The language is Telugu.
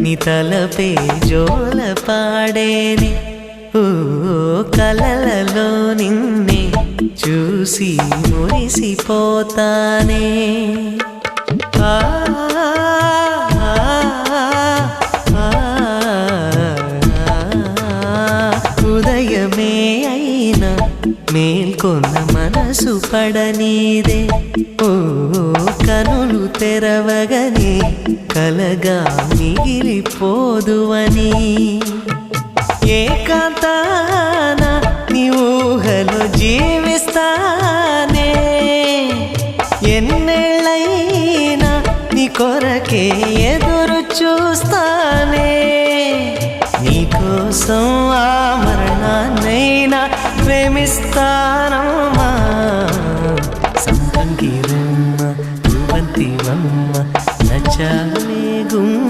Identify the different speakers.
Speaker 1: నీ తలపే జోల పాడేనే ఓ కలలలో నిన్నే చూసి మురిసిపోతానే ఉదయమే అయినా మేల్కొన్న మనసు పడనీదే ఓ కనులు తెరవగనే కలగా మిగిలిపోదువని ఏకాంతాన నీ ఊహలో జీవిస్తానే ఎన్నేళ్ళైనా నీ కొరకే ఎదురు చూస్తానే నీకోసం ఆ మరణాన్నైనా ప్రేమిస్తా